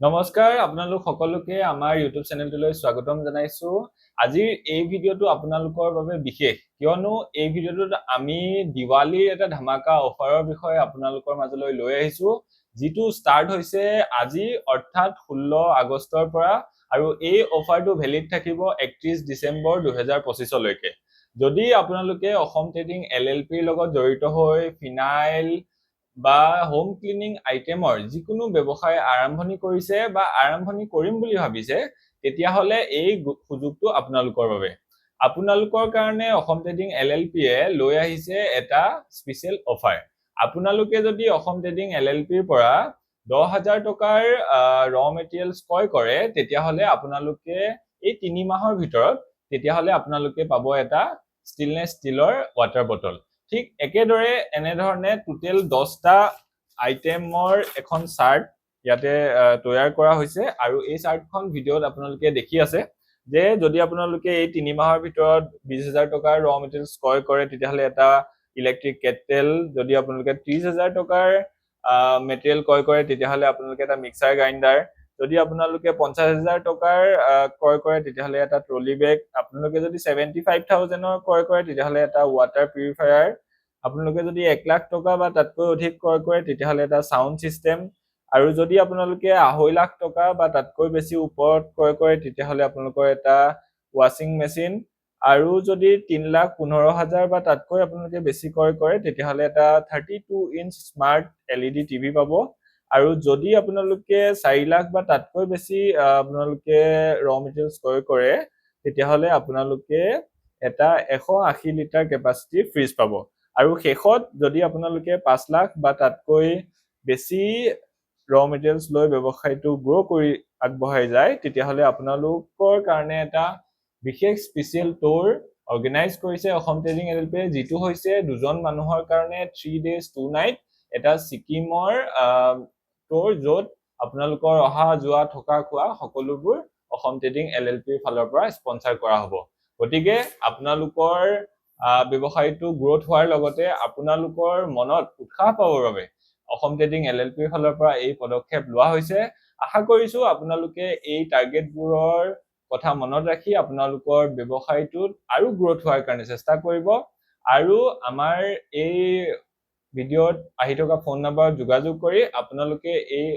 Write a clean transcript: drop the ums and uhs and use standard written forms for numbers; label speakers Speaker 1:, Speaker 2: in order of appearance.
Speaker 1: নমস্কাৰ আপোনালোক সকলোকে আমাৰ ইউটিউব চেনেলটোলৈ স্বাগতম জনাইছো। আজিৰ এই ভিডিঅ'টো আপোনালোকৰ বাবে বিশেষ কিয়নো এই ভিডিঅ'টোত আমি দিৱালীৰ এটা ধামাকা অফাৰৰ বিষয়ে আপোনালোকৰ মাজলৈ লৈ আহিছো, যিটো ষ্টাৰ্ট হৈছে আজি অৰ্থাৎ 16 আগষ্টৰ পৰা আৰু এই অফাৰটো ভেলিড থাকিব 31 ডিসেম্বৰ 2025 লৈকে। যদি আপোনালোকে অসম ট্ৰেডিং LLPৰ লগত জড়িত হৈ ফিনাইল বা হোম ক্লিনিং আইটেমৰ যিকোনো ব্যৱসায় আৰম্ভণি কৰিছে বা আৰম্ভণি কৰিম বুলি ভাবিছে, তেতিয়াহলে এই সুযোগটো আপোনালোকৰ বাবে। আপোনালোকৰ কাৰণে অসম ট্ৰেডিং LLPয়ে লৈ আহিছে এটা স্পেশাল অফাৰ। আপোনালোকে যদি অসম ট্ৰেডিং LLPৰ পৰা 10,000 টকাৰ ৰ মেটেৰিয়েলছ ক্ৰয় কৰে, তেতিয়াহলে আপোনালোকে এই 3 মাহৰ ভিতৰত তেতিয়াহলে আপোনালোকে পাব এটা ষ্টেইনলেছ ষ্টীলৰ ৱাটাৰ বটল। ঠিক একেদৰে এনেধৰণে টোটেল 10টা আইটেমৰ এখন চাৰ্ট ইয়াতে তৈয়াৰ কৰা হৈছে আৰু এই চাৰ্টখন ভিডিঅ'ত আপোনালোকে দেখি আছে যে যদি আপোনালোকে এই 3 মাহৰ ভিতৰত 20,000 টকাৰ ৰ মেটেৰিয়েলছ ক্ৰয় কৰে, তেতিয়াহলে এটা ইলেক্ট্ৰিক কেটেল, যদি আপোনালোকে 30,000 টকাৰ মেটেৰিয়েল ক্ৰয় কৰে তেতিয়াহলে আপোনালোকে এটা মিক্সাৰ গ্ৰাইণ্ডাৰ, যদি আপোনালোকে 50,000 টকাৰ ক্ৰয় কৰে তেতিয়াহলে এটা ট্ৰলি বেগ, আপোনালোকে যদি 75,000 ক্ৰয় কৰে তেতিয়াহলে এটা ৱাটাৰ পিউৰিফায়াৰ, আপোনালোকে যদি 1 লাখ টকা বা তাতকৈ অধিক ক্ৰয় কৰে তেতিয়াহলে এটা সাউন্ড সিস্টেম, আৰু যদি আপোনালোকে 2.5 লাখ টকা বা তাতকৈ বেছি ওপৰত ক্ৰয় কৰে তেতিয়াহলে আপোনালোকৰ এটা ওয়াশিং মেচিন, আৰু যদি 3,15,000 বা তাতকৈ আপোনালোকে বেছি ক্ৰয় কৰে তেতিয়াহলে এটা 32 ইঞ্চ স্মাৰ্ট LED টিভি পাব, আৰু যদি আপোনালোকে 4 লাখ বা তাতকৈ বেছি আপোনালোকে ৰ মেটেৰিয়েলছ ক্ৰয় কৰে তেতিয়াহলে আপোনালোকে এটা 180 লিটাৰ কেপাসিটি ফ্ৰিজ পাব, আৰু শেষত যদি আপোনালোকে 5 লাখ বা তাতকৈ বেছি ৰ মেটেৰিয়েলছ লৈ ব্যৱসায়টো গ্ৰো কৰি আগবঢ়াই যায়, তেতিয়াহলে আপোনালোকৰ কাৰণে এটা বিশেষ স্পেশাল টুৰ অৰ্গেনাইজ কৰিছে অসম ট্ৰেডিং LLPয়ে, যিটো হৈছে দুজন মানুহৰ কাৰণে 3 days 2 night এটা ছিকিমৰ টুৰ, য'ত আপোনালোকৰ অহা যোৱা থকা খোৱা সকলোবোৰ অসম ট্ৰেডিং LLPৰ ফালৰ পৰা স্পন্সৰ কৰা হ'ব। গতিকে আপোনালোকৰ ব্যৱসায়টো গ্ৰোথ হোৱাৰ লগতে আপোনালোকৰ মনত উৎসাহ পাবৰ বাবে অসম ট্ৰেডিং LLPৰ ফালৰ পৰা এই পদক্ষেপ লোৱা হৈছে। আশা কৰিছো আপোনালোকে এই টাৰ্গেটবোৰৰ কথা মনত ৰাখি আপোনালোকৰ ব্যৱসায়টোত আৰু গ্ৰোথ হোৱাৰ কাৰণে চেষ্টা কৰিব, আৰু আমাৰ এই ভিডিঅ'ত আহি থকা ফোন নম্বৰত যোগাযোগ কৰি আপোনালোকে এই